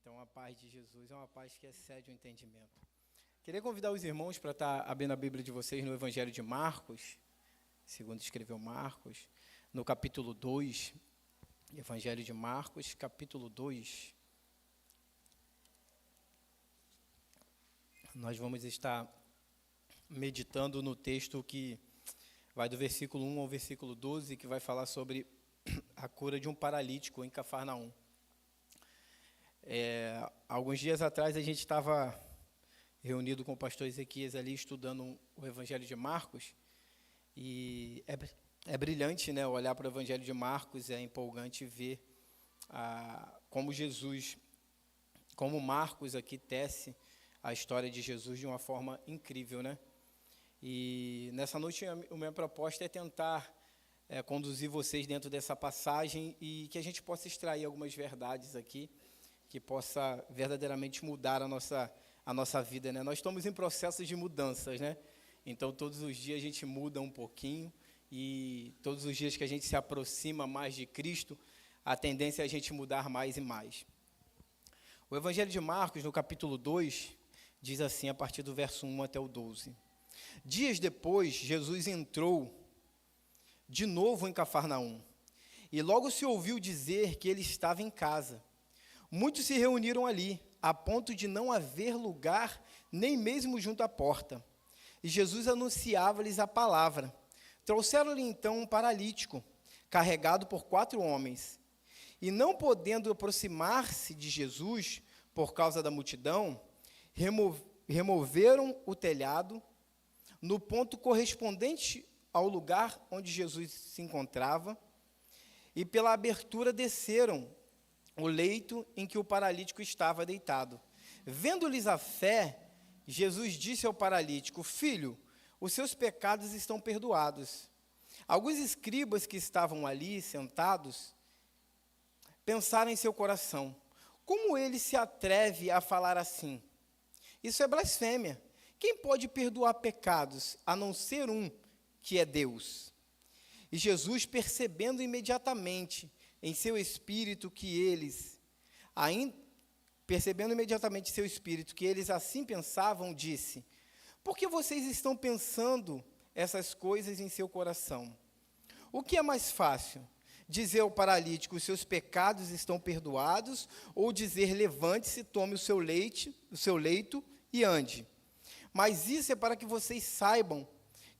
Então, a paz de Jesus é uma paz que excede o entendimento. Queria convidar os irmãos para estar abrindo a Bíblia de vocês no Evangelho de Marcos, segundo escreveu Marcos, no capítulo 2, Evangelho de Marcos, capítulo 2. Nós vamos estar meditando no texto que vai do versículo 1 ao versículo 12, que vai falar sobre a cura de um paralítico em Cafarnaum. Alguns dias atrás a gente estava reunido com o pastor Ezequias ali, estudando o Evangelho de Marcos, e é brilhante, né, olhar para o Evangelho de Marcos, é empolgante ver como Marcos aqui tece a história de Jesus de uma forma incrível, né? E nessa noite a minha proposta é tentar conduzir vocês dentro dessa passagem e que a gente possa extrair algumas verdades aqui, que possa verdadeiramente mudar a nossa vida, né? Nós estamos em processos de mudanças, né? Então, todos os dias a gente muda um pouquinho e todos os dias que a gente se aproxima mais de Cristo, a tendência é a gente mudar mais e mais. O Evangelho de Marcos, no capítulo 2, diz assim, a partir do verso 1 até o 12. Dias depois, Jesus entrou de novo em Cafarnaum e logo se ouviu dizer que ele estava em casa. Muitos se reuniram ali, a ponto de não haver lugar, nem mesmo junto à porta. E Jesus anunciava-lhes a palavra. Trouxeram-lhe então um paralítico, carregado por 4 homens. E não podendo aproximar-se de Jesus, por causa da multidão, removeram o telhado, no ponto correspondente ao lugar onde Jesus se encontrava, e pela abertura desceram o leito em que o paralítico estava deitado. Vendo-lhes a fé, Jesus disse ao paralítico: Filho, os seus pecados estão perdoados. Alguns escribas que estavam ali sentados pensaram em seu coração: como ele se atreve a falar assim? Isso é blasfêmia. Quem pode perdoar pecados, a não ser um, que é Deus? E Jesus, percebendo imediatamente em seu espírito que eles assim pensavam, disse: por que vocês estão pensando essas coisas em seu coração? O que é mais fácil? Dizer ao paralítico: os seus pecados estão perdoados, ou dizer: levante-se, tome o seu leito e ande? Mas isso é para que vocês saibam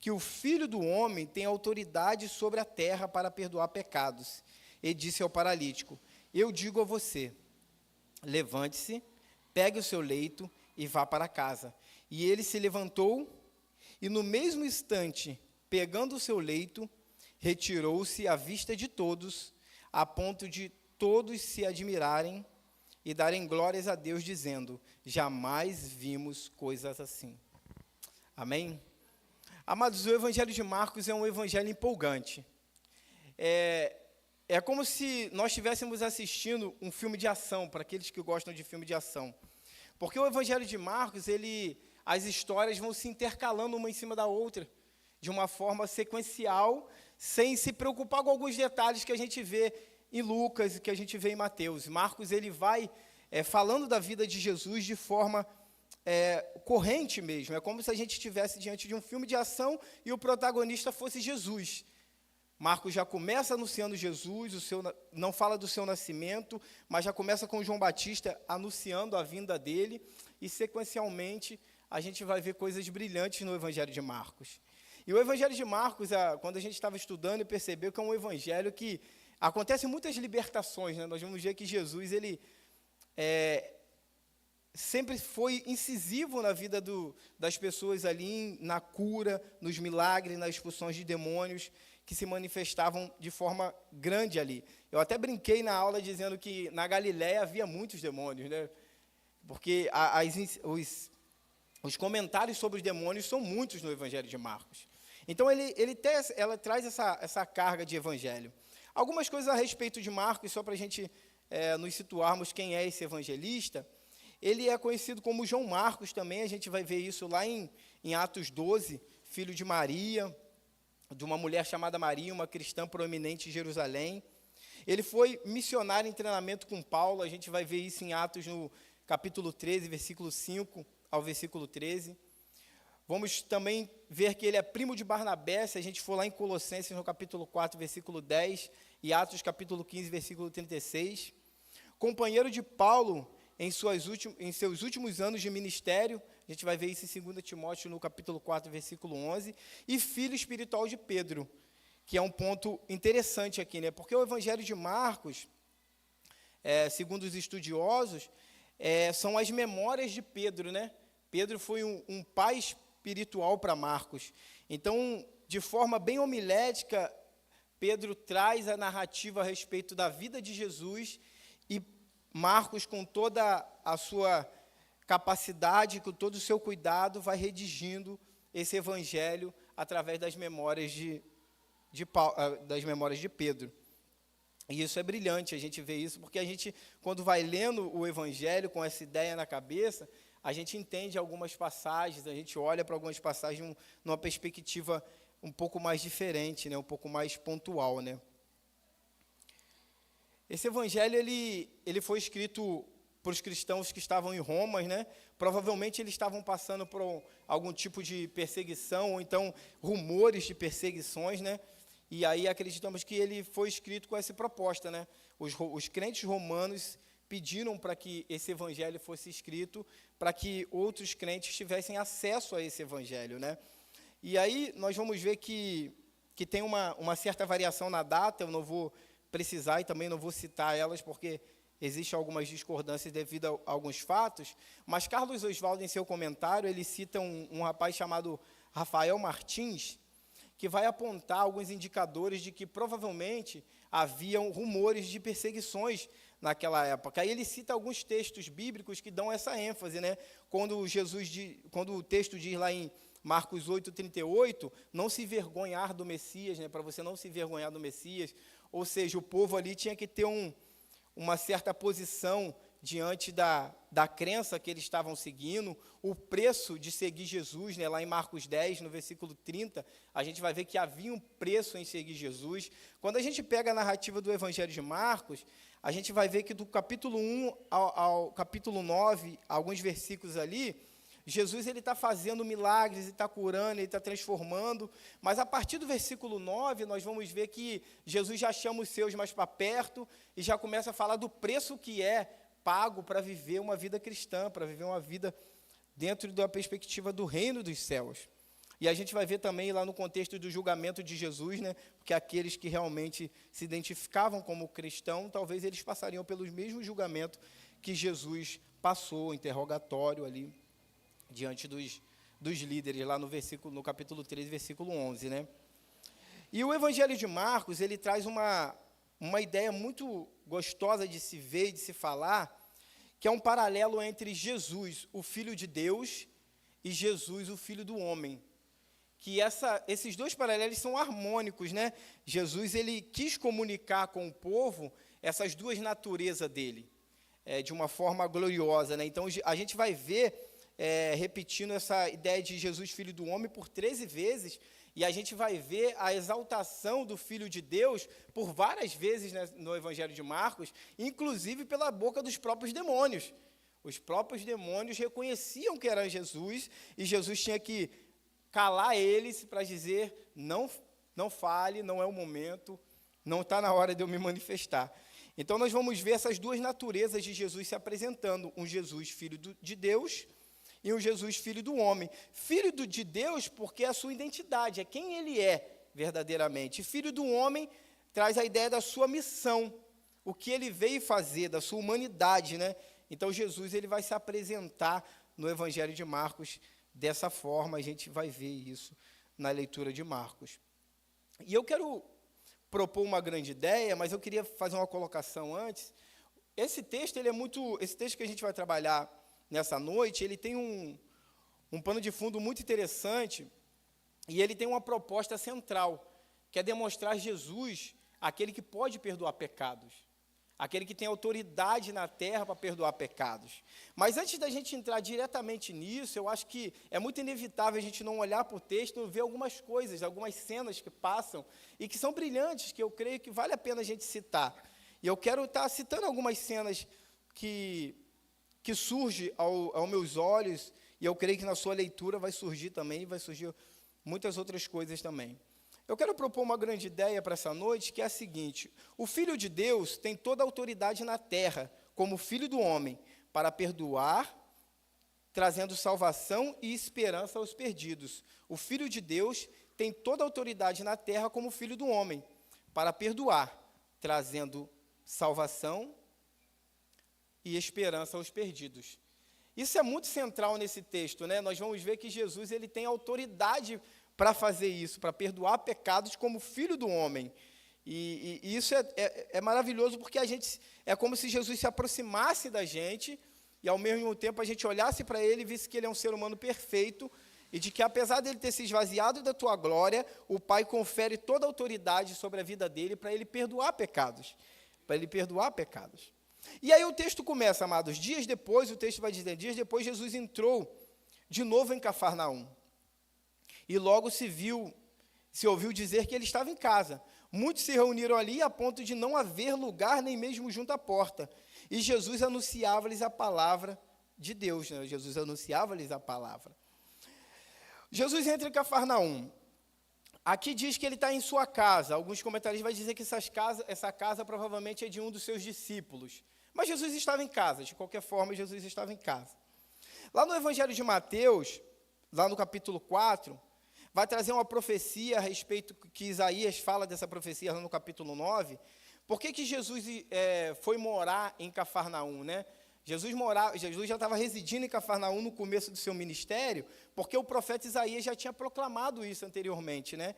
que o Filho do Homem tem autoridade sobre a terra para perdoar pecados. E disse ao paralítico: eu digo a você, levante-se, pegue o seu leito e vá para casa. E ele se levantou e no mesmo instante, pegando o seu leito, retirou-se à vista de todos, a ponto de todos se admirarem e darem glórias a Deus, dizendo: jamais vimos coisas assim. Amém? Amados, o Evangelho de Marcos é um evangelho empolgante. É como se nós estivéssemos assistindo um filme de ação, para aqueles que gostam de filme de ação. Porque o Evangelho de Marcos, as histórias vão se intercalando uma em cima da outra, de uma forma sequencial, sem se preocupar com alguns detalhes que a gente vê em Lucas e que a gente vê em Mateus. Marcos, ele vai falando da vida de Jesus de forma corrente mesmo. É como se a gente estivesse diante de um filme de ação e o protagonista fosse Jesus. Marcos já começa anunciando Jesus, não fala do seu nascimento, mas já começa com João Batista anunciando a vinda dele, e sequencialmente a gente vai ver coisas brilhantes no Evangelho de Marcos. E o Evangelho de Marcos, quando a gente estava estudando e percebeu que é um evangelho que acontece muitas libertações, né? Nós vamos ver que Jesus, ele sempre foi incisivo na vida das pessoas ali, na cura, nos milagres, nas expulsões de demônios, que se manifestavam de forma grande ali. Eu até brinquei na aula dizendo que na Galiléia havia muitos demônios, né? Porque os comentários sobre os demônios são muitos no Evangelho de Marcos. Então, ela traz essa carga de evangelho. Algumas coisas a respeito de Marcos, só para a gente nos situarmos quem é esse evangelista. Ele é conhecido como João Marcos também, a gente vai ver isso lá em Atos 12, filho de Maria, de uma mulher chamada Maria, uma cristã proeminente em Jerusalém. Ele foi missionário em treinamento com Paulo, a gente vai ver isso em Atos no capítulo 13, versículo 5 ao versículo 13. Vamos também ver que ele é primo de Barnabé, se a gente for lá em Colossenses, no capítulo 4, versículo 10, e Atos, capítulo 15, versículo 36. Companheiro de Paulo em seus últimos anos de ministério, a gente vai ver isso em 2 Timóteo, no capítulo 4, versículo 11, e filho espiritual de Pedro, que é um ponto interessante aqui, né? Porque o Evangelho de Marcos, segundo os estudiosos, são as memórias de Pedro, né? Pedro foi um pai espiritual para Marcos. Então, de forma bem homilética, Pedro traz a narrativa a respeito da vida de Jesus e Marcos, com toda a sua capacidade, com todo o seu cuidado, vai redigindo esse evangelho através das memórias das memórias de Pedro. E isso é brilhante, a gente vê isso, porque a gente, quando vai lendo o evangelho com essa ideia na cabeça, a gente entende algumas passagens, a gente olha para algumas passagens numa perspectiva um pouco mais diferente, né, um pouco mais pontual, né. Esse evangelho, ele foi escrito para os cristãos que estavam em Roma, né? Provavelmente eles estavam passando por algum tipo de perseguição, ou então rumores de perseguições, né? E aí acreditamos que ele foi escrito com essa proposta, né? Os crentes romanos pediram para que esse evangelho fosse escrito, para que outros crentes tivessem acesso a esse evangelho, né? E aí nós vamos ver que tem uma certa variação na data, eu não vou precisar e também não vou citar elas, porque existem algumas discordâncias devido a alguns fatos, mas Carlos Oswaldo, em seu comentário, ele cita um rapaz chamado Rafael Martins, que vai apontar alguns indicadores de que provavelmente haviam rumores de perseguições naquela época. Aí ele cita alguns textos bíblicos que dão essa ênfase, né? Quando o texto diz lá em Marcos 8:38, não se envergonhar do Messias, né? Para você não se envergonhar do Messias, ou seja, o povo ali tinha que ter uma certa posição diante da crença que eles estavam seguindo, o preço de seguir Jesus, né, lá em Marcos 10, no versículo 30, a gente vai ver que havia um preço em seguir Jesus. Quando a gente pega a narrativa do Evangelho de Marcos, a gente vai ver que do capítulo 1 ao capítulo 9, alguns versículos ali, Jesus está fazendo milagres, ele está curando, ele está transformando, mas a partir do versículo 9, nós vamos ver que Jesus já chama os seus mais para perto e já começa a falar do preço que é pago para viver uma vida cristã, para viver uma vida dentro da perspectiva do reino dos céus. E a gente vai ver também lá no contexto do julgamento de Jesus, né, porque aqueles que realmente se identificavam como cristão, talvez eles passariam pelo mesmo julgamento que Jesus passou, interrogatório ali, diante dos líderes, lá no capítulo 13, versículo 11, né? E o Evangelho de Marcos, ele traz uma ideia muito gostosa de se ver e de se falar, que é um paralelo entre Jesus, o Filho de Deus, e Jesus, o Filho do Homem. Que esses dois paralelos são harmônicos, né? Jesus, ele quis comunicar com o povo essas duas naturezas dele, de uma forma gloriosa, né? Então, a gente vai ver repetindo essa ideia de Jesus, Filho do Homem, por 13 vezes, e a gente vai ver a exaltação do Filho de Deus por várias vezes, né, no Evangelho de Marcos, inclusive pela boca dos próprios demônios. Os próprios demônios reconheciam que era Jesus, e Jesus tinha que calar eles para dizer, não fale, não é o momento, não está na hora de eu me manifestar. Então, nós vamos ver essas duas naturezas de Jesus se apresentando, um Jesus, Filho de Deus, e um Jesus, Filho do homem. Filho de Deus porque é a sua identidade, é quem ele é verdadeiramente. Filho do homem traz a ideia da sua missão, o que ele veio fazer, da sua humanidade, né? Então, Jesus, ele vai se apresentar no Evangelho de Marcos dessa forma, a gente vai ver isso na leitura de Marcos. E eu quero propor uma grande ideia, mas eu queria fazer uma colocação antes. Esse texto que a gente vai trabalhar nessa noite, ele tem um pano de fundo muito interessante, e ele tem uma proposta central, que é demonstrar Jesus, aquele que pode perdoar pecados, aquele que tem autoridade na terra para perdoar pecados. Mas antes da gente entrar diretamente nisso, eu acho que é muito inevitável a gente não olhar para o texto e ver algumas coisas, algumas cenas que passam, e que são brilhantes, que eu creio que vale a pena a gente citar. E eu quero estar citando algumas cenas que surge aos meus olhos, e eu creio que na sua leitura vai surgir também, vai surgir muitas outras coisas também. Eu quero propor uma grande ideia para essa noite, que é a seguinte: o Filho de Deus tem toda a autoridade na terra, como Filho do homem, para perdoar, trazendo salvação e esperança aos perdidos. O Filho de Deus tem toda a autoridade na terra, como Filho do homem, para perdoar, trazendo salvação e esperança aos perdidos. Isso é muito central nesse texto, né? Nós vamos ver que Jesus ele tem autoridade para fazer isso, para perdoar pecados como Filho do homem. E isso é maravilhoso, porque a gente é como se Jesus se aproximasse da gente e, ao mesmo tempo, a gente olhasse para ele e visse que ele é um ser humano perfeito e de que, apesar dele ter se esvaziado da tua glória, o Pai confere toda a autoridade sobre a vida dele para ele perdoar pecados. Para ele perdoar pecados. E aí o texto começa, amados, dias depois, o texto vai dizer, dias depois Jesus entrou de novo em Cafarnaum. E logo se ouviu dizer que ele estava em casa. Muitos se reuniram ali a ponto de não haver lugar nem mesmo junto à porta. E Jesus anunciava-lhes a palavra de Deus, né? Jesus anunciava-lhes a palavra. Jesus entra em Cafarnaum. Aqui diz que ele está em sua casa. Alguns comentaristas vão dizer que essa casa provavelmente é de um dos seus discípulos. Mas Jesus estava em casa, de qualquer forma, Jesus estava em casa. Lá no Evangelho de Mateus, lá no capítulo 4, vai trazer uma profecia a respeito, que Isaías fala dessa profecia lá no capítulo 9. Por que Jesus foi morar em Cafarnaum, né? Jesus já estava residindo em Cafarnaum no começo do seu ministério, porque o profeta Isaías já tinha proclamado isso anteriormente, né?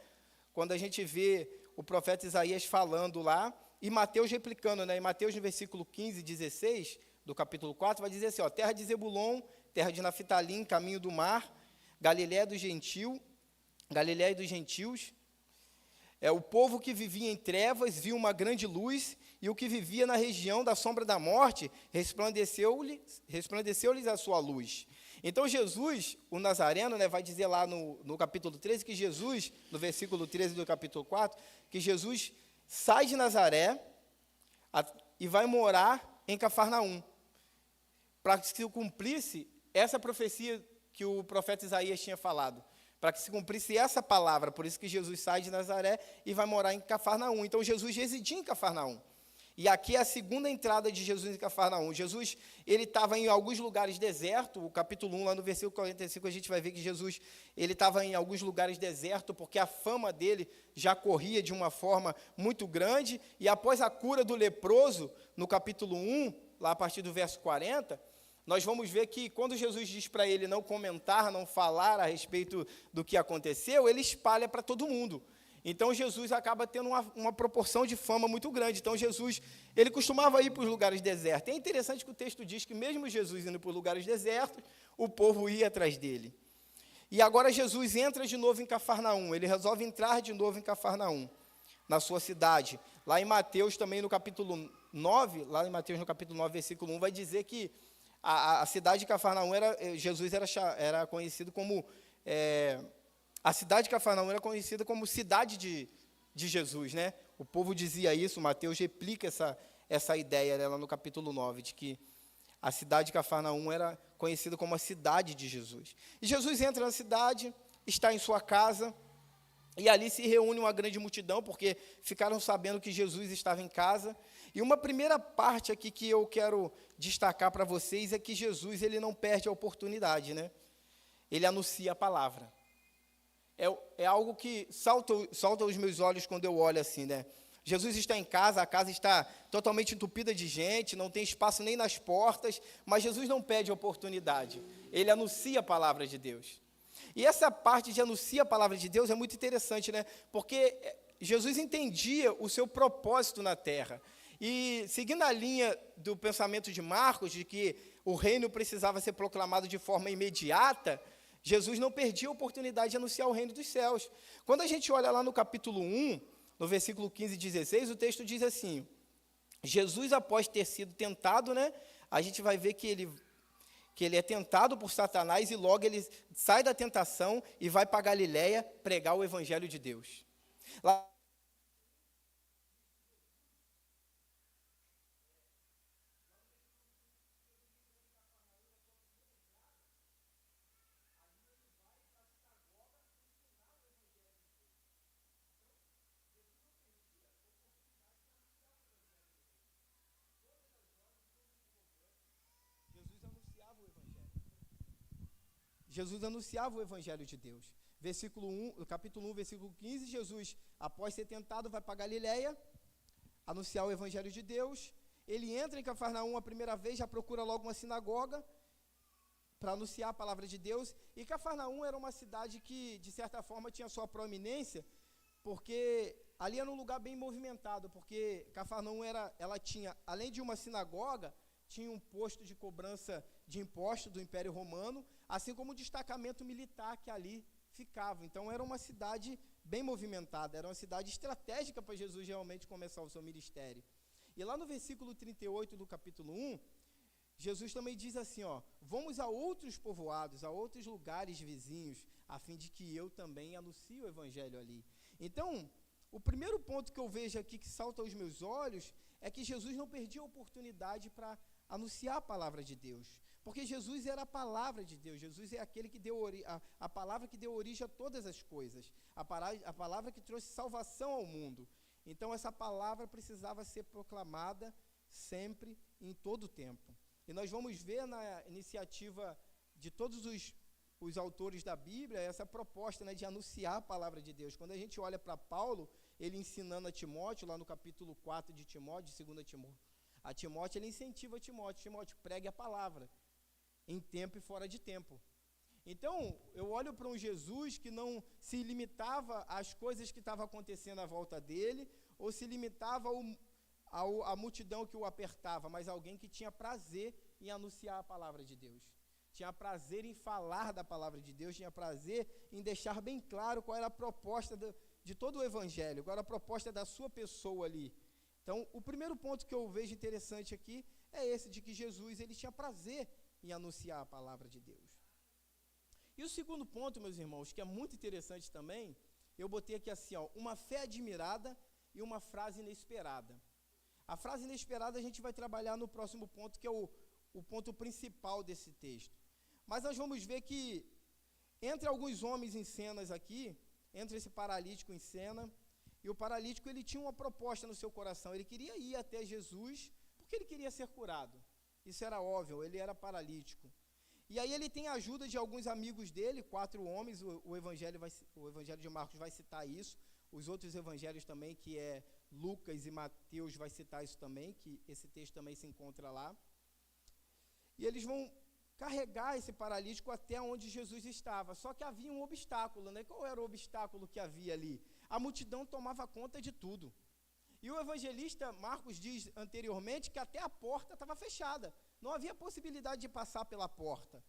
Quando a gente vê o profeta Isaías falando lá, e Mateus replicando, né? Em Mateus, no versículo 15 e 16, do capítulo 4, vai dizer assim, ó, terra de Zebulon, terra de Naftalim, caminho do mar, Galiléia dos gentios, o povo que vivia em trevas viu uma grande luz, e o que vivia na região da sombra da morte, resplandeceu-lhes a sua luz. Então Jesus, o Nazareno, né, vai dizer lá no capítulo 13, que Jesus, no versículo 13 do capítulo 4, que Jesus sai de Nazaré e vai morar em Cafarnaum, para que se cumprisse essa profecia que o profeta Isaías tinha falado, para que se cumprisse essa palavra. Por isso que Jesus sai de Nazaré e vai morar em Cafarnaum. Então Jesus residia em Cafarnaum. E aqui é a segunda entrada de Jesus em Cafarnaum. Jesus, ele estava em alguns lugares desertos. O capítulo 1, lá no versículo 45, a gente vai ver que Jesus, ele estava em alguns lugares desertos, porque a fama dele já corria de uma forma muito grande. E após a cura do leproso, no capítulo 1, lá a partir do verso 40, nós vamos ver que quando Jesus diz para ele não comentar, não falar a respeito do que aconteceu, ele espalha para todo mundo. Então, Jesus acaba tendo uma proporção de fama muito grande. Então, Jesus, ele costumava ir para os lugares desertos. É interessante que o texto diz que mesmo Jesus indo para os lugares desertos, o povo ia atrás dele. E agora Jesus entra de novo em Cafarnaum. Ele resolve entrar de novo em Cafarnaum, na sua cidade. Lá em Mateus, também no capítulo 9, lá em Mateus no capítulo 9, versículo 1, vai dizer que a cidade de Cafarnaum, Jesus era conhecido como... A cidade de Cafarnaum era conhecida como cidade de Jesus, né? O povo dizia isso, Mateus replica essa ideia, né, lá no capítulo 9, de que a cidade de Cafarnaum era conhecida como a cidade de Jesus. E Jesus entra na cidade, está em sua casa, e ali se reúne uma grande multidão, porque ficaram sabendo que Jesus estava em casa. E uma primeira parte aqui que eu quero destacar para vocês é que Jesus, ele não perde a oportunidade, né? Ele anuncia a palavra. É algo que salta aos meus olhos quando eu olho assim, né? Jesus está em casa, a casa está totalmente entupida de gente, não tem espaço nem nas portas, mas Jesus não perde a oportunidade. Ele anuncia a palavra de Deus. E essa parte de anuncia a palavra de Deus é muito interessante, né? Porque Jesus entendia o seu propósito na terra. E seguindo a linha do pensamento de Marcos, de que o reino precisava ser proclamado de forma imediata, Jesus não perdia a oportunidade de anunciar o reino dos céus. Quando a gente olha lá no capítulo 1, no versículo 15 e 16, o texto diz assim, Jesus, após ter sido tentado, né, a gente vai ver que ele é tentado por Satanás e logo ele sai da tentação e vai para Galiléia pregar o evangelho de Deus. Lá Jesus anunciava o evangelho de Deus. Capítulo 1, versículo 15, Jesus, após ser tentado, vai para Galileia, anunciar o evangelho de Deus. Ele entra em Cafarnaum a primeira vez, já procura logo uma sinagoga para anunciar a palavra de Deus. E Cafarnaum era uma cidade que, de certa forma, tinha sua proeminência, porque ali era um lugar bem movimentado, porque Cafarnaum ela tinha, além de uma sinagoga, tinha um posto de cobrança de impostos do Império Romano, assim como um destacamento militar que ali ficava. Então era uma cidade bem movimentada, era uma cidade estratégica para Jesus realmente começar o seu ministério. E lá no versículo 38 do capítulo 1, Jesus também diz assim, vamos a outros povoados, a outros lugares vizinhos, a fim de que eu também anuncie o evangelho ali. Então, o primeiro ponto que eu vejo aqui que salta aos meus olhos é que Jesus não perdia a oportunidade para anunciar a palavra de Deus, porque Jesus era a palavra de Deus. Jesus é aquele que deu a palavra que deu origem a todas as coisas, a palavra que trouxe salvação ao mundo. Então essa palavra precisava ser proclamada sempre, em todo o tempo. E nós vamos ver na iniciativa de todos os autores da Bíblia essa proposta, né, de anunciar a palavra de Deus. Quando a gente olha para Paulo, ele ensinando a Timóteo, lá no capítulo 4 de Timóteo, de 2 Timóteo, a Timóteo, ele incentiva Timóteo, pregue a palavra, em tempo e fora de tempo. Então, eu olho para um Jesus que não se limitava às coisas que estavam acontecendo à volta dele, ou se limitava à multidão que o apertava, mas alguém que tinha prazer em anunciar a palavra de Deus. Tinha prazer em falar da palavra de Deus, tinha prazer em deixar bem claro qual era a proposta de todo o evangelho, qual era a proposta da sua pessoa ali. Então, o primeiro ponto que eu vejo interessante aqui é esse, de que Jesus ele tinha prazer em anunciar a palavra de Deus. E o segundo ponto, meus irmãos, que é muito interessante também, eu botei aqui assim, uma fé admirada e uma frase inesperada. A frase inesperada a gente vai trabalhar no próximo ponto, que é o ponto principal desse texto. Mas nós vamos ver que, entre alguns homens em cenas aqui, entre esse paralítico em cena, e o paralítico ele tinha uma proposta no seu coração, ele queria ir até Jesus, porque ele queria ser curado. Isso era óbvio, ele era paralítico. E aí ele tem a ajuda de alguns amigos dele, 4 homens, o Evangelho de Marcos vai citar isso, os outros evangelhos também, que é Lucas e Mateus, vai citar isso também, que esse texto também se encontra lá. E eles vão carregar esse paralítico até onde Jesus estava, só que havia um obstáculo, né? Qual era o obstáculo que havia ali? A multidão tomava conta de tudo. E o evangelista Marcos diz anteriormente que até a porta estava fechada, não havia possibilidade de passar pela porta.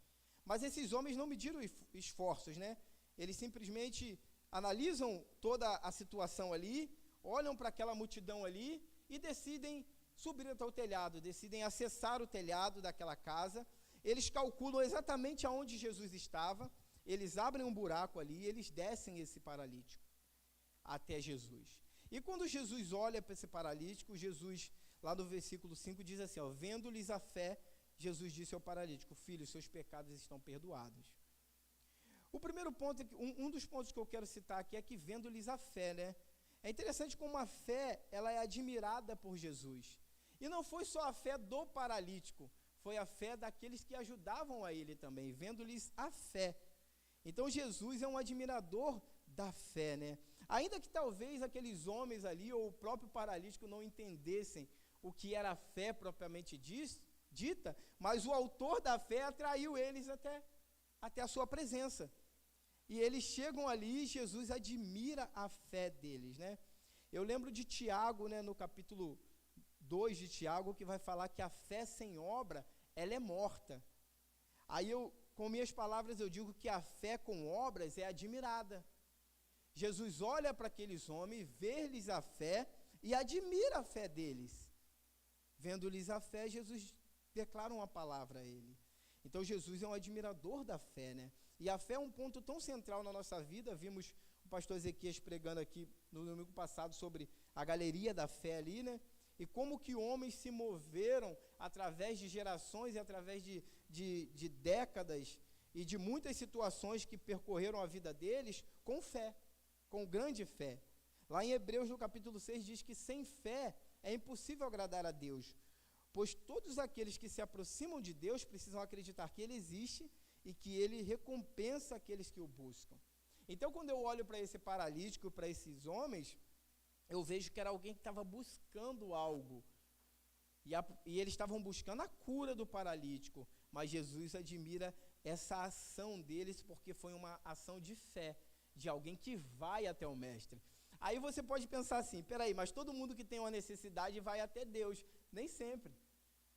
Mas esses homens não mediram esforços, né? Eles simplesmente analisam toda a situação ali, olham para aquela multidão ali e decidem subir até o telhado, decidem acessar o telhado daquela casa. Eles calculam exatamente aonde Jesus estava, eles abrem um buraco ali, eles descem esse paralítico até Jesus. E quando Jesus olha para esse paralítico, Jesus, lá no versículo 5, diz assim, vendo-lhes a fé, Jesus disse ao paralítico, filho, seus pecados estão perdoados. O primeiro ponto, um dos pontos que eu quero citar aqui é que vendo-lhes a fé, né? É interessante como a fé, ela é admirada por Jesus. E não foi só a fé do paralítico, foi a fé daqueles que ajudavam a ele também, vendo-lhes a fé. Então Jesus é um admirador da fé, né? Ainda que talvez aqueles homens ali, ou o próprio paralítico, não entendessem o que era a fé propriamente dita, mas o autor da fé atraiu eles até a sua presença. E eles chegam ali e Jesus admira a fé deles, né? Eu lembro de Tiago, né, no capítulo 2 de Tiago, que vai falar que a fé sem obra, ela é morta. Aí com minhas palavras, eu digo que a fé com obras é admirada. Jesus olha para aqueles homens, vê-lhes a fé e admira a fé deles. Vendo-lhes a fé, Jesus declara uma palavra a ele. Então Jesus é um admirador da fé, né? E a fé é um ponto tão central na nossa vida. Vimos o pastor Ezequias pregando aqui no domingo passado sobre a galeria da fé ali, né? E como que homens se moveram através de gerações e através de décadas e de muitas situações que percorreram a vida deles com fé, com grande fé. Lá em Hebreus, no capítulo 6, diz que sem fé é impossível agradar a Deus, pois todos aqueles que se aproximam de Deus precisam acreditar que Ele existe e que ele recompensa aqueles que o buscam. Então, quando eu olho para esse paralítico, para esses homens, eu vejo que era alguém que estava buscando algo. E eles estavam buscando a cura do paralítico, mas Jesus admira essa ação deles, porque foi uma ação de fé, de alguém que vai até o mestre. Aí você pode pensar assim, peraí, mas todo mundo que tem uma necessidade vai até Deus. Nem sempre.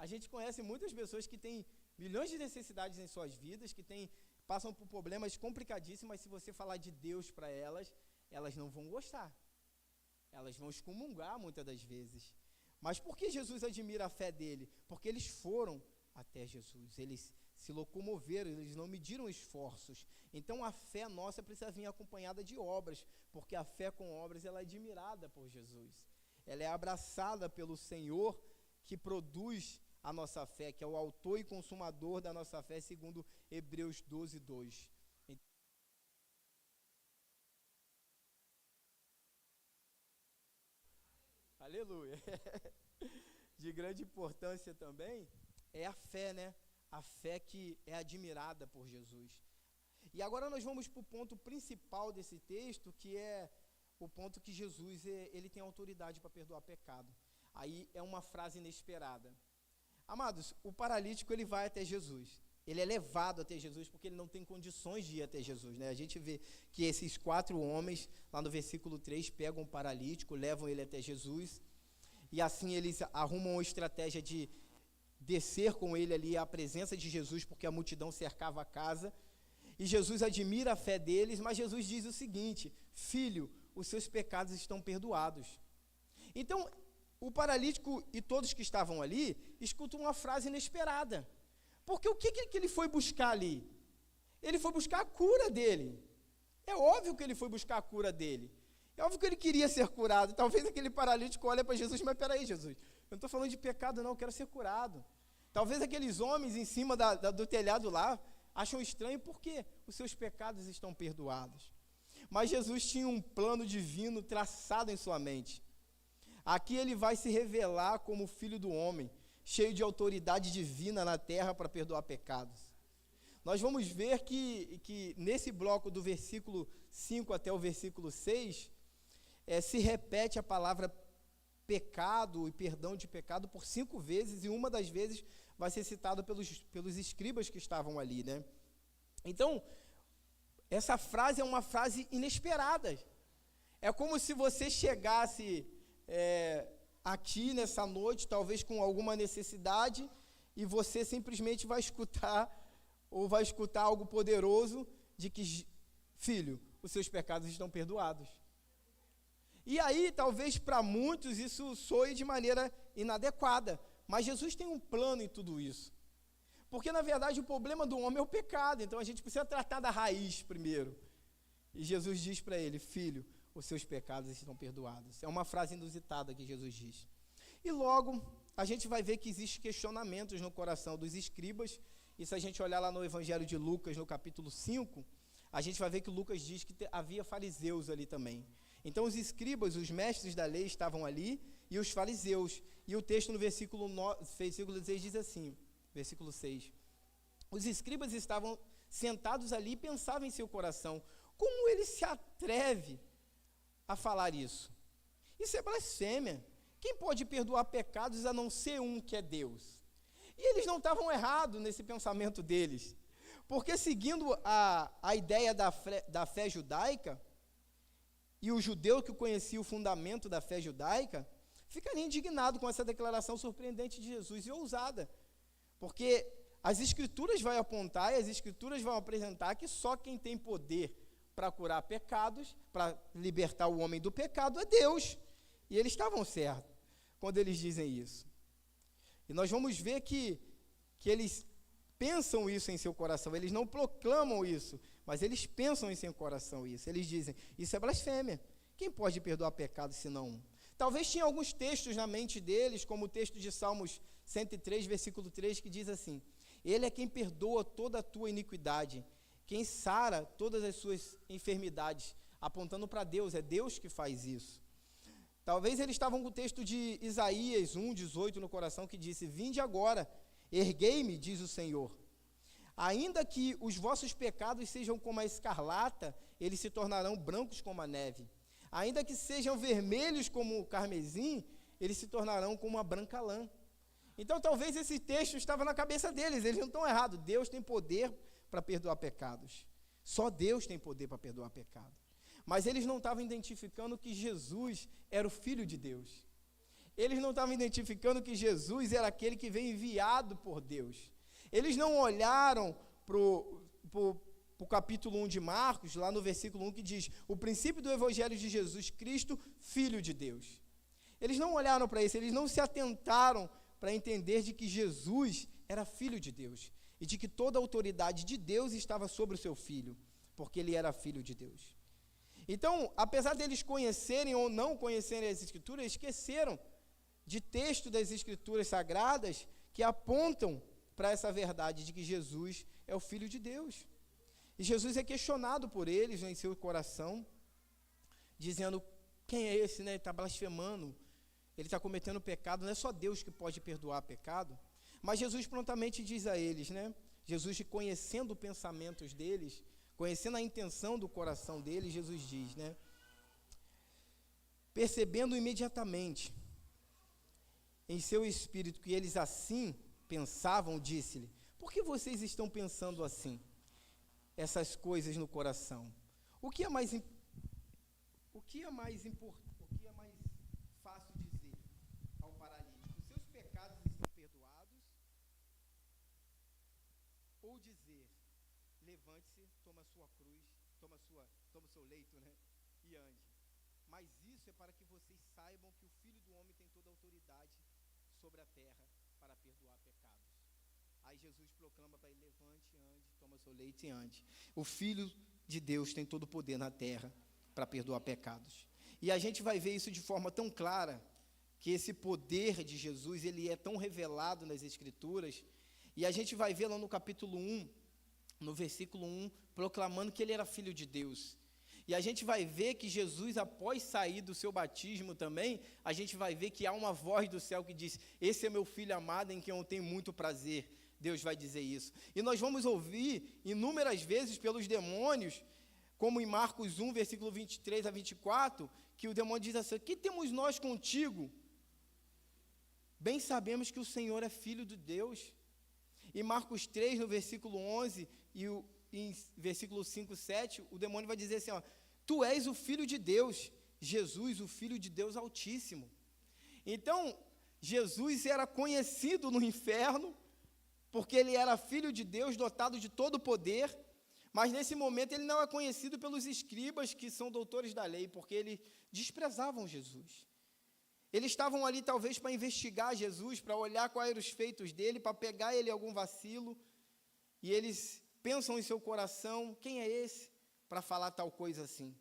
A gente conhece muitas pessoas que têm milhões de necessidades em suas vidas, que passam por problemas complicadíssimos, mas se você falar de Deus para elas, elas não vão gostar. Elas vão excomungar muitas das vezes. Mas por que Jesus admira a fé dele? Porque eles foram até Jesus, eles se locomoveram, eles não mediram esforços. Então a fé nossa precisa vir acompanhada de obras, porque a fé com obras ela é admirada por Jesus. Ela é abraçada pelo Senhor que produz a nossa fé, que é o autor e consumador da nossa fé, segundo Hebreus 12, 2. Aleluia. De grande importância também é a fé, né? A fé que é admirada por Jesus. E agora nós vamos para o ponto principal desse texto, que é o ponto que Jesus ele tem autoridade para perdoar pecado. Aí é uma frase inesperada. Amados, o paralítico ele vai até Jesus. Ele é levado até Jesus porque ele não tem condições de ir até Jesus, né? A gente vê que esses 4 homens, lá no versículo 3, pegam o paralítico, levam ele até Jesus. E assim eles arrumam uma estratégia de descer com ele ali à presença de Jesus, porque a multidão cercava a casa. E Jesus admira a fé deles, mas Jesus diz o seguinte: filho, os seus pecados estão perdoados. Então, o paralítico e todos que estavam ali escutam uma frase inesperada. Porque o que ele foi buscar ali? Ele foi buscar a cura dele. É óbvio que ele foi buscar a cura dele. É óbvio que ele queria ser curado. Talvez aquele paralítico olhe para Jesus, mas peraí, Jesus, eu não estou falando de pecado não, eu quero ser curado. Talvez aqueles homens em cima do telhado lá acham estranho porque os seus pecados estão perdoados. Mas Jesus tinha um plano divino traçado em sua mente. Aqui ele vai se revelar como Filho do Homem, cheio de autoridade divina na terra para perdoar pecados. Nós vamos ver que nesse bloco do versículo 5 até o versículo 6, se repete a palavra pecado e perdão de pecado por 5 vezes, e uma das vezes vai ser citada pelos escribas que estavam ali, né? Então, essa frase é uma frase inesperada. É como se você chegasse aqui nessa noite, talvez com alguma necessidade, e você simplesmente vai escutar algo poderoso de que, filho, os seus pecados estão perdoados. E aí, talvez para muitos isso soe de maneira inadequada, mas Jesus tem um plano em tudo isso. Porque, na verdade, o problema do homem é o pecado, então a gente precisa tratar da raiz primeiro. E Jesus diz para ele: filho, os seus pecados estão perdoados. É uma frase inusitada que Jesus diz. E logo, a gente vai ver que existem questionamentos no coração dos escribas, e se a gente olhar lá no Evangelho de Lucas, no capítulo 5, a gente vai ver que Lucas diz que havia fariseus ali também. Então, os escribas, os mestres da lei estavam ali, e os fariseus. E o texto no versículo 6 diz assim, versículo 6. Os escribas estavam sentados ali e pensavam em seu coração: como ele se atreve a falar isso? Isso é blasfêmia. Quem pode perdoar pecados a não ser um que é Deus? E eles não estavam errados nesse pensamento deles, porque seguindo a ideia da fé judaica, e o judeu que conhecia o fundamento da fé judaica, ficaria indignado com essa declaração surpreendente de Jesus e ousada, porque as Escrituras vão apontar e as Escrituras vão apresentar que só quem tem poder para curar pecados, para libertar o homem do pecado, é Deus. E eles estavam certos quando eles dizem isso. E nós vamos ver que eles pensam isso em seu coração, eles não proclamam isso, mas eles pensam em seu coração isso. Eles dizem: isso é blasfêmia. Quem pode perdoar pecados senão um? Talvez tinha alguns textos na mente deles, como o texto de Salmos 103, versículo 3, que diz assim: ele é quem perdoa toda a tua iniquidade, quem sara todas as suas enfermidades, apontando para Deus, é Deus que faz isso. Talvez eles estavam com o texto de Isaías 1:18 no coração, que disse: vinde agora, erguei-me, diz o Senhor. ainda que os vossos pecados sejam como a escarlata, eles se tornarão brancos como a neve. Ainda que sejam vermelhos como o carmesim, eles se tornarão como a branca lã. Então, talvez esse texto estava na cabeça deles, eles não estão errados. Deus tem poder para perdoar pecados. Só Deus tem poder para perdoar pecados. Mas eles não estavam identificando que Jesus era o Filho de Deus. Eles não estavam identificando que Jesus era aquele que veio enviado por Deus. Eles não olharam para o capítulo 1 de Marcos, lá no versículo 1, que diz: o princípio do Evangelho de Jesus Cristo, Filho de Deus. Eles não olharam para isso, eles não se atentaram para entender de que Jesus era Filho de Deus e de que toda a autoridade de Deus estava sobre o seu Filho, porque ele era Filho de Deus. Então, apesar deles conhecerem ou não conhecerem as Escrituras, esqueceram de texto das Escrituras Sagradas que apontam para essa verdade de que Jesus é o Filho de Deus. E Jesus é questionado por eles, em seu coração, dizendo: quem é esse, né? Ele está blasfemando, ele está cometendo pecado. Não é só Deus que pode perdoar pecado. Mas Jesus prontamente diz a eles, né? Jesus, conhecendo os pensamentos deles, conhecendo a intenção do coração deles, Jesus diz, né? Percebendo imediatamente em seu espírito que eles assim pensavam, disse-lhe: por que vocês estão pensando assim? Essas coisas no coração. O que é mais fácil dizer ao paralítico: seus pecados estão perdoados? Ou dizer: levante-se, toma sua cruz, toma o seu leito, né, e ande. Mas isso é para que vocês saibam que o Filho do Homem tem toda a autoridade sobre a terra para perdoar pecados. Aí Jesus proclama para ele: levante, ande, toma seu leito e ande. O Filho de Deus tem todo o poder na terra para perdoar pecados. E a gente vai ver isso de forma tão clara, que esse poder de Jesus, ele é tão revelado nas Escrituras, e a gente vai ver lá no capítulo 1, no versículo 1, proclamando que ele era Filho de Deus. E a gente vai ver que Jesus, após sair do seu batismo também, a gente vai ver que há uma voz do céu que diz: esse é meu Filho amado em quem eu tenho muito prazer. Deus vai dizer isso. E nós vamos ouvir inúmeras vezes pelos demônios, como em Marcos 1, versículo 23 a 24, que o demônio diz assim: que temos nós contigo? Bem sabemos que o Senhor é Filho de Deus. Em Marcos 3, no versículo 11, e em versículo 5, 7, o demônio vai dizer assim: ó, tu és o Filho de Deus, Jesus, o Filho de Deus Altíssimo. Então, Jesus era conhecido no inferno, porque ele era Filho de Deus, dotado de todo o poder, mas nesse momento ele não é conhecido pelos escribas, que são doutores da lei, porque eles desprezavam Jesus. Eles estavam ali talvez para investigar Jesus, para olhar quais eram os feitos dele, para pegar ele em algum vacilo, e eles pensam em seu coração: quem é esse para falar tal coisa assim?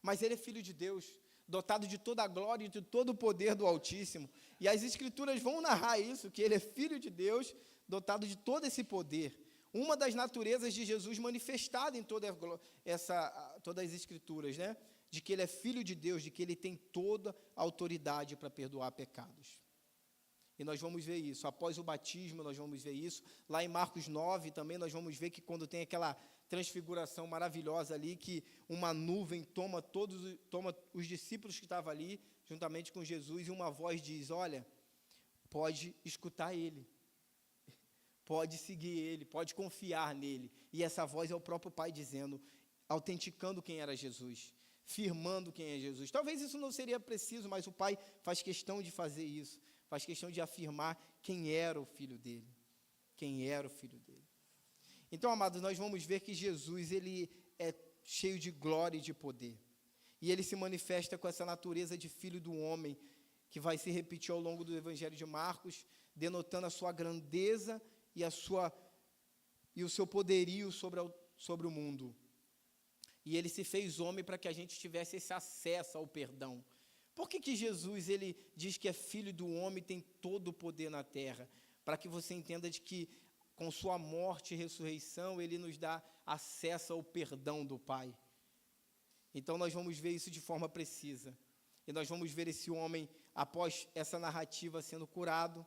Mas ele é Filho de Deus, dotado de toda a glória e de todo o poder do Altíssimo, e as Escrituras vão narrar isso, que ele é Filho de Deus, dotado de todo esse poder. Uma das naturezas de Jesus manifestada em todas as Escrituras, né? De que ele é Filho de Deus, de que ele tem toda a autoridade para perdoar pecados. E nós vamos ver isso, após o batismo nós vamos ver isso. Lá em Marcos 9 também nós vamos ver que quando tem aquela transfiguração maravilhosa ali, que uma nuvem toma os discípulos que estavam ali, juntamente com Jesus, e uma voz diz: olha, pode escutar ele, pode seguir ele, pode confiar nele. E essa voz é o próprio Pai dizendo, autenticando quem era Jesus, firmando quem é Jesus. Talvez isso não seria preciso, mas o Pai faz questão de fazer isso, faz questão de afirmar quem era o Filho dele, quem era o Filho dele. Então, amados, nós vamos ver que Jesus, ele é cheio de glória e de poder, e ele se manifesta com essa natureza de Filho do homem, que vai se repetir ao longo do Evangelho de Marcos, denotando a sua grandeza e o seu poderio sobre o mundo. E ele se fez homem para que a gente tivesse esse acesso ao perdão. Por que Jesus, ele diz que é Filho do homem, tem todo o poder na terra? Para que você entenda de que com sua morte e ressurreição, ele nos dá acesso ao perdão do Pai. Então nós vamos ver isso de forma precisa. E nós vamos ver esse homem, após essa narrativa, sendo curado,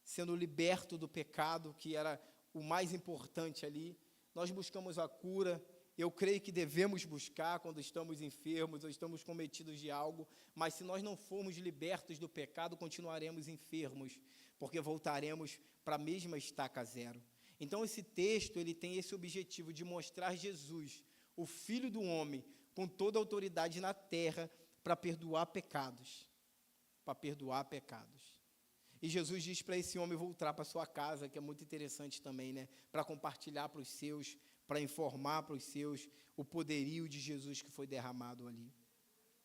sendo liberto do pecado, que era o mais importante ali. Nós buscamos a cura. Eu creio que devemos buscar quando estamos enfermos ou estamos cometidos de algo, mas se nós não formos libertos do pecado, continuaremos enfermos, porque voltaremos para a mesma estaca zero. Então, esse texto, ele tem esse objetivo de mostrar Jesus, o Filho do homem, com toda a autoridade na terra, para perdoar pecados. Para perdoar pecados. E Jesus diz para esse homem voltar para sua casa, que é muito interessante também, né? Para compartilhar para os seus, para informar para os seus o poderio de Jesus que foi derramado ali.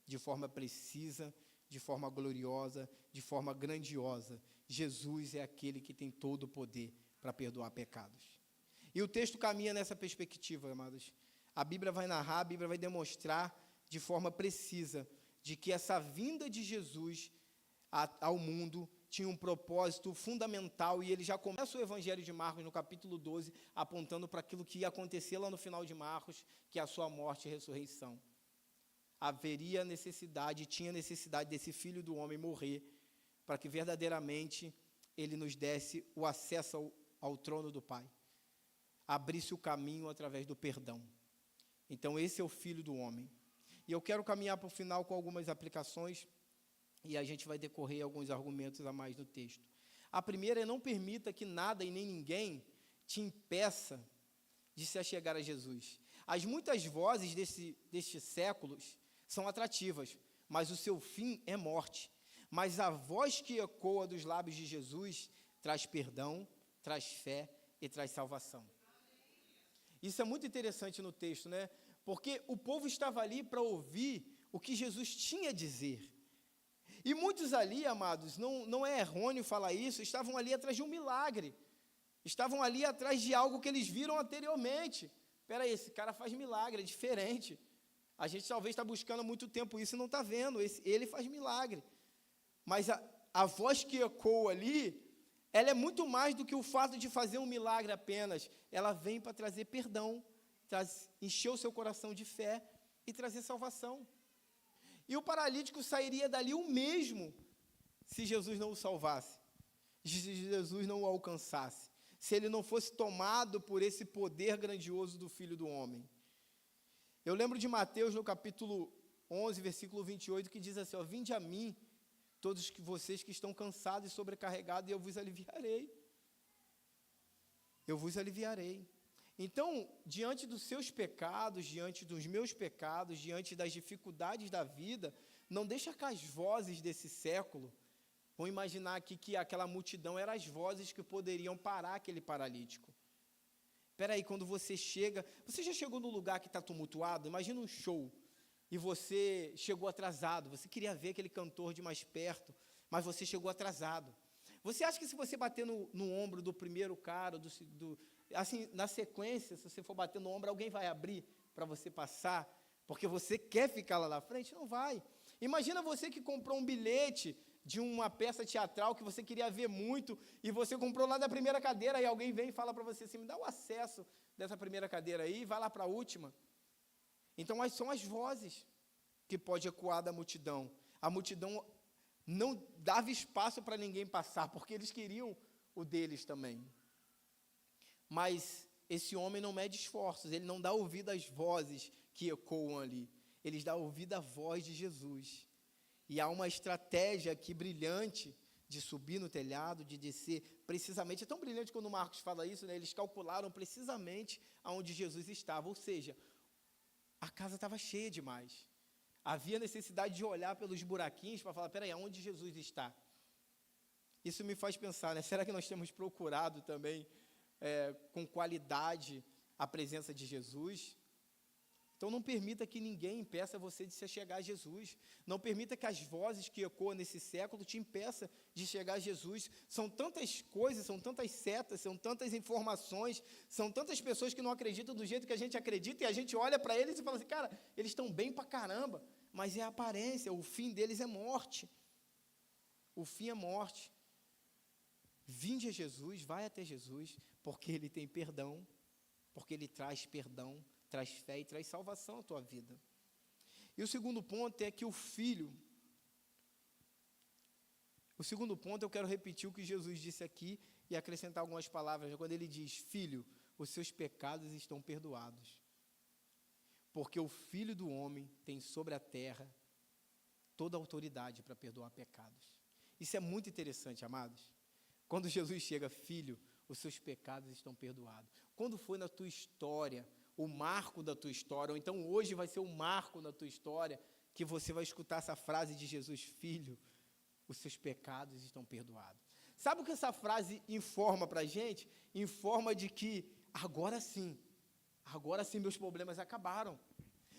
De forma precisa, de forma gloriosa, de forma grandiosa. Jesus é aquele que tem todo o poder para perdoar pecados. E o texto caminha nessa perspectiva, amados. A Bíblia vai narrar, a Bíblia vai demonstrar de forma precisa de que essa vinda de Jesus ao mundo tinha um propósito fundamental, e ele já começa o Evangelho de Marcos, no capítulo 12, apontando para aquilo que ia acontecer lá no final de Marcos, que é a sua morte e ressurreição. Haveria necessidade, tinha necessidade desse Filho do homem morrer, para que verdadeiramente ele nos desse o acesso ao trono do Pai, abrisse o caminho através do perdão. Então, esse é o Filho do homem. E eu quero caminhar para o final com algumas aplicações, e a gente vai decorrer alguns argumentos a mais no texto. A primeira é: não permita que nada e nem ninguém te impeça de se achegar a Jesus. As muitas vozes destes séculos são atrativas, mas o seu fim é morte. Mas a voz que ecoa dos lábios de Jesus traz perdão, traz fé e traz salvação. Isso é muito interessante no texto, né? Porque o povo estava ali para ouvir o que Jesus tinha a dizer. E muitos ali, amados, não é errôneo falar isso, estavam ali atrás de um milagre. Estavam ali atrás de algo que eles viram anteriormente. Espera aí, esse cara faz milagre, é diferente. A gente talvez está buscando há muito tempo isso e não está vendo. Ele faz milagre. Mas a voz que ecoa ali, ela é muito mais do que o fato de fazer um milagre apenas. Ela vem para trazer perdão, encher o seu coração de fé e trazer salvação. E o paralítico sairia dali o mesmo se Jesus não o salvasse, se Jesus não o alcançasse, se ele não fosse tomado por esse poder grandioso do Filho do homem. Eu lembro de Mateus, no capítulo 11, versículo 28, que diz assim: ó, vinde a mim, todos vocês que estão cansados e sobrecarregados, e eu vos aliviarei. Eu vos aliviarei. Então, diante dos seus pecados, diante dos meus pecados, diante das dificuldades da vida, não deixa que as vozes desse século, vão imaginar aqui que aquela multidão eram as vozes que poderiam parar aquele paralítico. Espera aí, quando você chega, você já chegou num lugar que está tumultuado? Imagina um show, e você chegou atrasado, você queria ver aquele cantor de mais perto, mas você chegou atrasado. Você acha que se você bater no ombro do primeiro cara, assim, na sequência, se você for bater no ombro, alguém vai abrir para você passar, porque você quer ficar lá na frente? Não vai. Imagina você que comprou um bilhete de uma peça teatral que você queria ver muito, e você comprou lá da primeira cadeira, e alguém vem e fala para você assim: me dá o acesso dessa primeira cadeira aí, vai lá para a última. Então, são as vozes que pode ecoar da multidão. A multidão não dava espaço para ninguém passar, porque eles queriam o deles também. Mas esse homem não mede esforços, ele não dá ouvido às vozes que ecoam ali, ele dá ouvido à voz de Jesus. E há uma estratégia aqui brilhante de subir no telhado, de descer precisamente. É tão brilhante quando o Marcos fala isso, né? Eles calcularam precisamente aonde Jesus estava, ou seja, a casa estava cheia demais. Havia necessidade de olhar pelos buraquinhos para falar: peraí, aonde Jesus está? Isso me faz pensar, né? Será que nós temos procurado também com qualidade a presença de Jesus? Então, não permita que ninguém impeça você de se chegar a Jesus. Não permita que as vozes que ecoam nesse século te impeçam de chegar a Jesus. São tantas coisas, são tantas setas, são tantas informações, são tantas pessoas que não acreditam do jeito que a gente acredita, e a gente olha para eles e fala assim: cara, eles estão bem pra caramba, mas é a aparência, o fim deles é morte. O fim é morte. Vinde a Jesus, vai até Jesus, porque Ele tem perdão, porque Ele traz perdão, traz fé e traz salvação à tua vida. E o segundo ponto é que o segundo ponto, eu quero repetir o que Jesus disse aqui, e acrescentar algumas palavras, quando ele diz: filho, os seus pecados estão perdoados, porque o Filho do Homem tem sobre a terra toda a autoridade para perdoar pecados. Isso é muito interessante, amados. Quando Jesus chega: filho, os seus pecados estão perdoados. Quando foi na tua história, o marco da tua história, ou então hoje vai ser o marco na tua história, que você vai escutar essa frase de Jesus: filho, os seus pecados estão perdoados. Sabe o que essa frase informa para a gente? Informa de que agora sim meus problemas acabaram.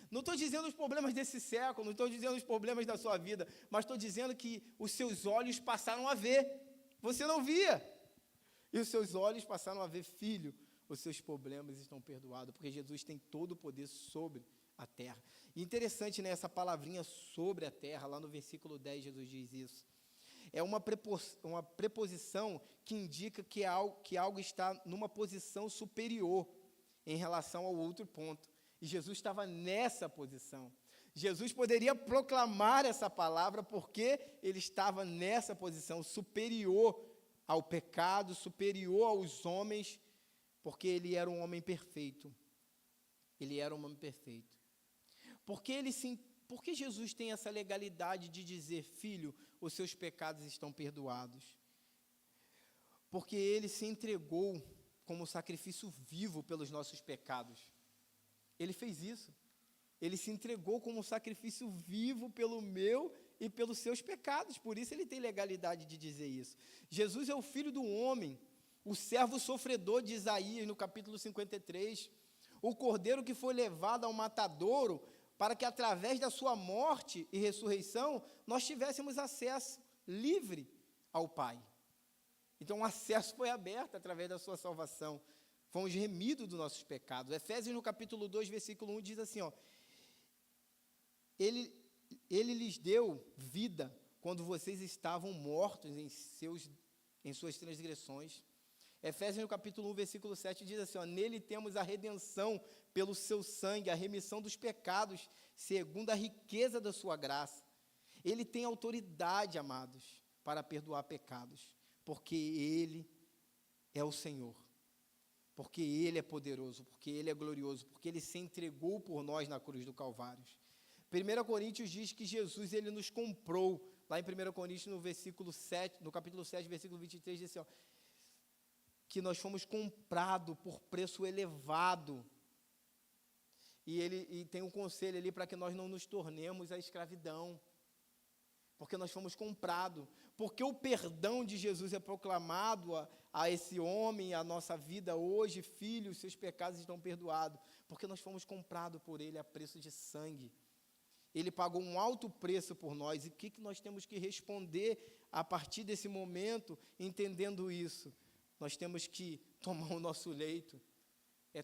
Não estou dizendo os problemas desse século, não estou dizendo os problemas da sua vida, mas estou dizendo que os seus olhos passaram a ver. Você não via. E os seus olhos passaram a ver: filho, os seus problemas estão perdoados, porque Jesus tem todo o poder sobre a terra. E interessante, né, essa palavrinha sobre a terra, lá no versículo 10, Jesus diz isso. É uma preposição que indica que algo está numa posição superior em relação ao outro ponto. E Jesus estava nessa posição. Jesus poderia proclamar essa palavra porque ele estava nessa posição superior ao pecado, superior aos homens, porque ele era um homem perfeito. Ele era um homem perfeito. Por que Jesus tem essa legalidade de dizer: filho, os seus pecados estão perdoados? Porque ele se entregou como sacrifício vivo pelos nossos pecados. Ele fez isso. Ele se entregou como sacrifício vivo pelo meu e pelos seus pecados. Por isso ele tem legalidade de dizer isso. Jesus é o Filho do homem, o servo sofredor de Isaías, no capítulo 53. O cordeiro que foi levado ao matadouro, para que através da sua morte e ressurreição, nós tivéssemos acesso livre ao Pai. Então o acesso foi aberto através da sua salvação. Fomos remidos dos nossos pecados. Efésios, no capítulo 2, versículo 1, diz assim, ó: Ele lhes deu vida quando vocês estavam mortos em suas transgressões. Efésios, no capítulo 1, versículo 7, diz assim, ó: nele temos a redenção pelo seu sangue, a remissão dos pecados, segundo a riqueza da sua graça. Ele tem autoridade, amados, para perdoar pecados, porque ele é o Senhor. Porque ele é poderoso, porque ele é glorioso, porque ele se entregou por nós na cruz do Calvário. 1 Coríntios diz que Jesus, ele nos comprou. Lá em 1 Coríntios, no versículo 7, no capítulo 7, versículo 23, diz assim, ó, que nós fomos comprados por preço elevado. E tem um conselho ali para que nós não nos tornemos a escravidão. Porque nós fomos comprados. Porque o perdão de Jesus é proclamado a esse homem, a nossa vida hoje: filho, seus pecados estão perdoados. Porque nós fomos comprados por ele a preço de sangue. Ele pagou um alto preço por nós. E o que nós temos que responder a partir desse momento, entendendo isso? Nós temos que tomar o nosso leito, é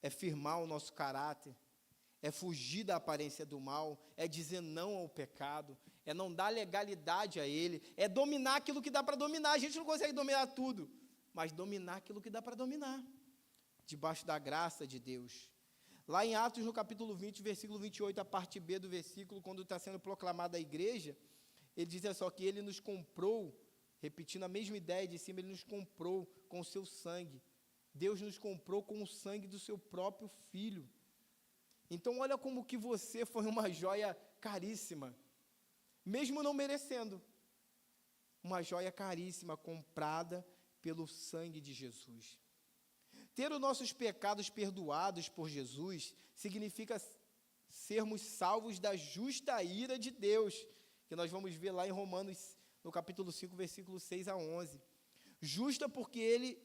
firmar o nosso caráter, é fugir da aparência do mal, é dizer não ao pecado, é não dar legalidade a ele, é dominar aquilo que dá para dominar. A gente não consegue dominar tudo, mas dominar aquilo que dá para dominar, debaixo da graça de Deus. Lá em Atos, no capítulo 20, versículo 28, a parte B do versículo, quando está sendo proclamada a igreja, ele diz só que ele nos comprou, repetindo a mesma ideia de cima, ele nos comprou com o seu sangue. Deus nos comprou com o sangue do seu próprio Filho. Então, olha como que você foi uma joia caríssima, mesmo não merecendo. Uma joia caríssima, comprada pelo sangue de Jesus. Ter os nossos pecados perdoados por Jesus significa sermos salvos da justa ira de Deus, que nós vamos ver lá em Romanos, no capítulo 5, versículo 6 a 11. Justa porque ele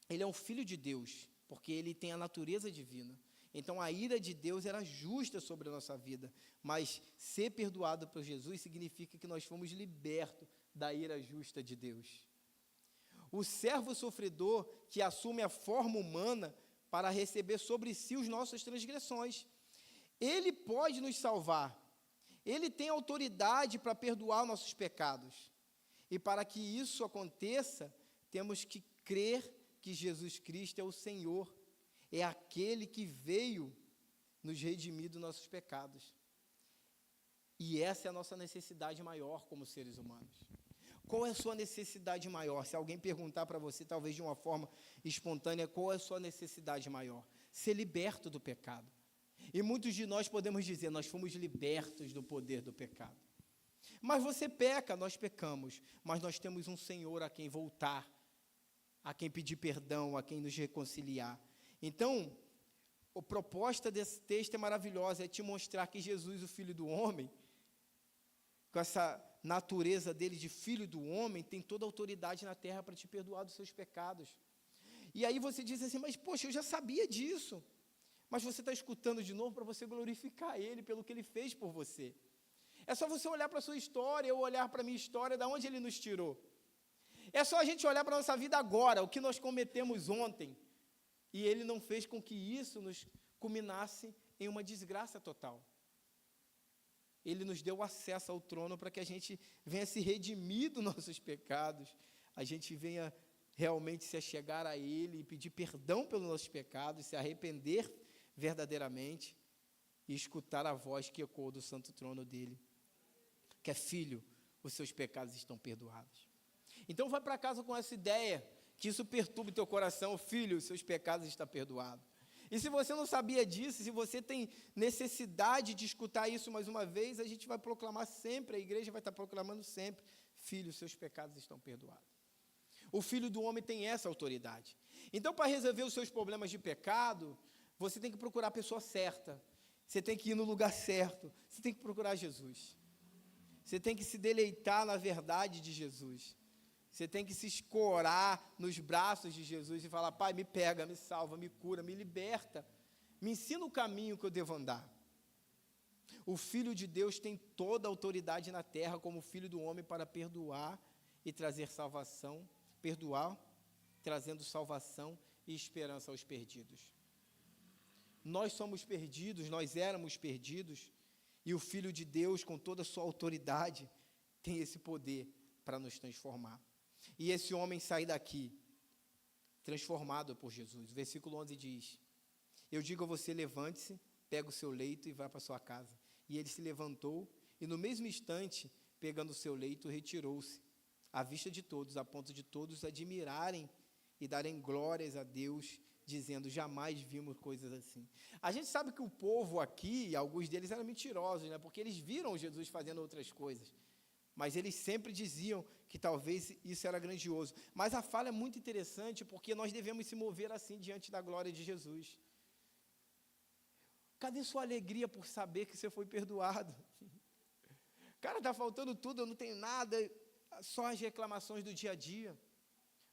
é um filho de Deus, porque ele tem a natureza divina. Então, a ira de Deus era justa sobre a nossa vida, mas ser perdoado por Jesus significa que nós fomos libertos da ira justa de Deus. O servo sofredor que assume a forma humana para receber sobre si as nossas transgressões. Ele pode nos salvar. Ele tem autoridade para perdoar nossos pecados. E para que isso aconteça, temos que crer que Jesus Cristo é o Senhor. É aquele que veio nos redimir dos nossos pecados. E essa é a nossa necessidade maior como seres humanos. Qual é a sua necessidade maior? Se alguém perguntar para você, talvez de uma forma espontânea, qual é a sua necessidade maior? Ser liberto do pecado. E muitos de nós podemos dizer, nós fomos libertos do poder do pecado. Mas você peca, nós pecamos, mas nós temos um Senhor a quem voltar, a quem pedir perdão, a quem nos reconciliar. Então, a proposta desse texto é maravilhosa, é te mostrar que Jesus, o Filho do Homem, com essa natureza dele de Filho do Homem, tem toda a autoridade na terra para te perdoar dos seus pecados. E aí você diz assim, mas poxa, eu já sabia disso. Mas você está escutando de novo para você glorificar Ele pelo que Ele fez por você. É só você olhar para a sua história, eu olhar para a minha história, da onde Ele nos tirou. É só a gente olhar para a nossa vida agora, o que nós cometemos ontem, e Ele não fez com que isso nos culminasse em uma desgraça total. Ele nos deu acesso ao trono para que a gente venha se redimir dos nossos pecados, a gente venha realmente se achegar a Ele e pedir perdão pelos nossos pecados, se arrepender verdadeiramente e escutar a voz que ecoa do santo trono dEle, que é filho, os seus pecados estão perdoados. Então vai para casa com essa ideia, que isso perturbe teu coração, filho, os seus pecados estão perdoados. E se você não sabia disso, se você tem necessidade de escutar isso mais uma vez, a gente vai proclamar sempre, a igreja vai estar proclamando sempre, filho, os seus pecados estão perdoados. O Filho do Homem tem essa autoridade. Então, para resolver os seus problemas de pecado, você tem que procurar a pessoa certa, você tem que ir no lugar certo, você tem que procurar Jesus. Você tem que se deleitar na verdade de Jesus. Você tem que se escorar nos braços de Jesus e falar, Pai, me pega, me salva, me cura, me liberta, me ensina o caminho que eu devo andar. O Filho de Deus tem toda a autoridade na terra como Filho do Homem para perdoar e trazer salvação, perdoar, trazendo salvação e esperança aos perdidos. Nós somos perdidos, nós éramos perdidos, e o Filho de Deus, com toda a sua autoridade, tem esse poder para nos transformar. E esse homem sai daqui, transformado por Jesus. O versículo 11 diz, eu digo a você, levante-se, pega o seu leito e vá para a sua casa. E ele se levantou, e no mesmo instante, pegando o seu leito, retirou-se, à vista de todos, a ponto de todos admirarem e darem glórias a Deus, dizendo, jamais vimos coisas assim. A gente sabe que o povo aqui, alguns deles eram mentirosos, né? Porque eles viram Jesus fazendo outras coisas. Mas eles sempre diziam que talvez isso era grandioso. Mas a fala é muito interessante, porque nós devemos se mover assim diante da glória de Jesus. Cadê sua alegria por saber que você foi perdoado? Cara, está faltando tudo, eu não tenho nada, só as reclamações do dia a dia.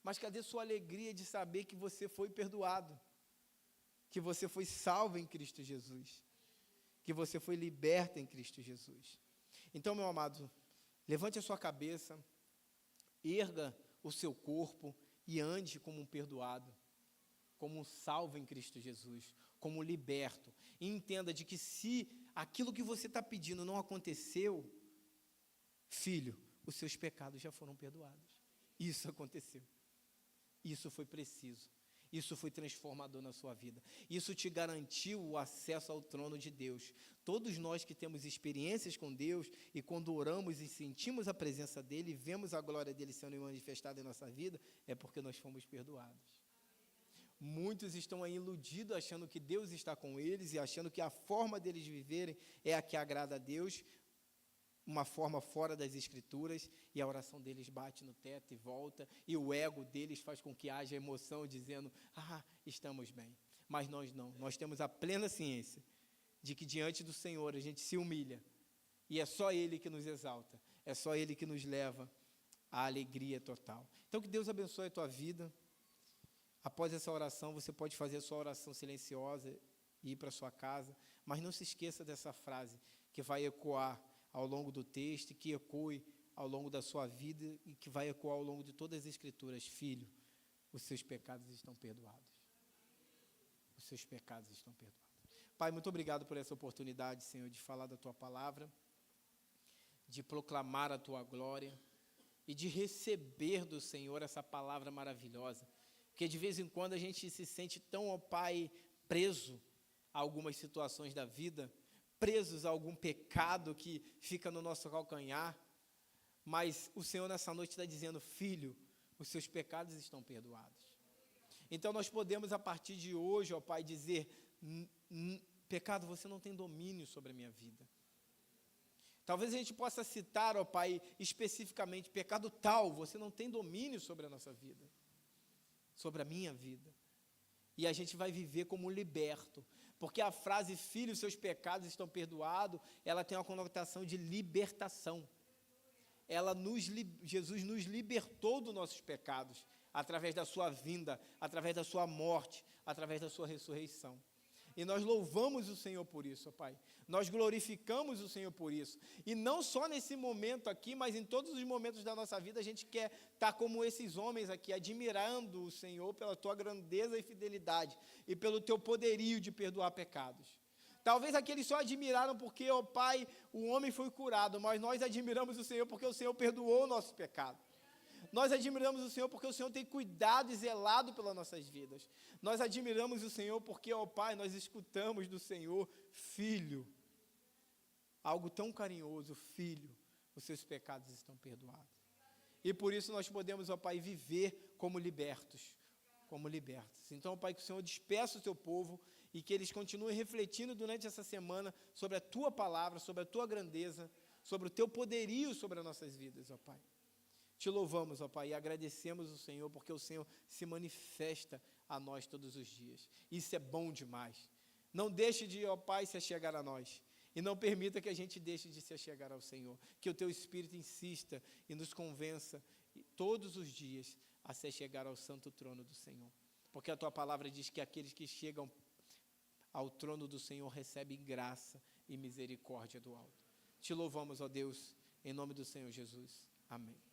Mas cadê sua alegria de saber que você foi perdoado? Que você foi salvo em Cristo Jesus? Que você foi liberto em Cristo Jesus? Então, meu amado, levante a sua cabeça, erga o seu corpo e ande como um perdoado, como um salvo em Cristo Jesus, como um liberto. E entenda de que se aquilo que você está pedindo não aconteceu, filho, os seus pecados já foram perdoados. Isso aconteceu. Isso foi preciso. Isso foi transformador na sua vida. Isso te garantiu o acesso ao trono de Deus. Todos nós que temos experiências com Deus e quando oramos e sentimos a presença dEle, vemos a glória dEle sendo manifestada em nossa vida, é porque nós fomos perdoados. Muitos estão aí iludidos, achando que Deus está com eles e achando que a forma deles viverem é a que agrada a Deus, uma forma fora das Escrituras, e a oração deles bate no teto e volta, e o ego deles faz com que haja emoção, dizendo, estamos bem. Mas nós não, nós temos a plena ciência de que diante do Senhor a gente se humilha, e é só Ele que nos exalta, é só Ele que nos leva à alegria total. Então que Deus abençoe a tua vida. Após essa oração, você pode fazer a sua oração silenciosa e ir para a sua casa, mas não se esqueça dessa frase, que vai ecoar ao longo do texto, que ecoe ao longo da sua vida e que vai ecoar ao longo de todas as Escrituras. Filho, os seus pecados estão perdoados. Os seus pecados estão perdoados. Pai, muito obrigado por essa oportunidade, Senhor, de falar da Tua palavra, de proclamar a Tua glória e de receber do Senhor essa palavra maravilhosa, porque de vez em quando a gente se sente tão, ó Pai, preso a algumas situações da vida, presos a algum pecado que fica no nosso calcanhar, Mas o Senhor nessa noite está dizendo: filho, os seus pecados estão perdoados. Então nós podemos a partir de hoje, ó Pai, dizer: pecado, você não tem domínio sobre a minha vida. Talvez a gente possa citar, ó Pai, especificamente: pecado tal, você não tem domínio sobre a nossa vida, sobre a minha vida. E a gente vai viver como liberto, porque a frase filho, seus pecados estão perdoados, ela tem uma conotação de libertação. Jesus nos libertou dos nossos pecados, através da sua vinda, através da sua morte, através da sua ressurreição. E nós louvamos o Senhor por isso, ó Pai. Nós glorificamos o Senhor por isso. E não só nesse momento aqui, mas em todos os momentos da nossa vida, a gente quer estar como esses homens aqui, admirando o Senhor pela tua grandeza e fidelidade, e pelo teu poderio de perdoar pecados. Talvez aqueles só admiraram porque, ó Pai, o homem foi curado, mas nós admiramos o Senhor porque o Senhor perdoou o nosso pecado. Nós admiramos o Senhor porque o Senhor tem cuidado e zelado pelas nossas vidas. Nós admiramos o Senhor porque, ó Pai, nós escutamos do Senhor: filho, algo tão carinhoso: filho, os seus pecados estão perdoados. E por isso nós podemos, ó Pai, viver como libertos. Como libertos. Então, ó Pai, que o Senhor despeça o teu povo e que eles continuem refletindo durante essa semana sobre a tua palavra, sobre a tua grandeza, sobre o teu poderio sobre as nossas vidas, ó Pai. Te louvamos, ó Pai, e agradecemos o Senhor, porque o Senhor se manifesta a nós todos os dias. Isso é bom demais. Não deixe de, ó Pai, se achegar a nós. E não permita que a gente deixe de se achegar ao Senhor. Que o teu Espírito insista e nos convença todos os dias a se achegar ao santo trono do Senhor. Porque a tua palavra diz que aqueles que chegam ao trono do Senhor recebem graça e misericórdia do alto. Te louvamos, ó Deus, em nome do Senhor Jesus. Amém.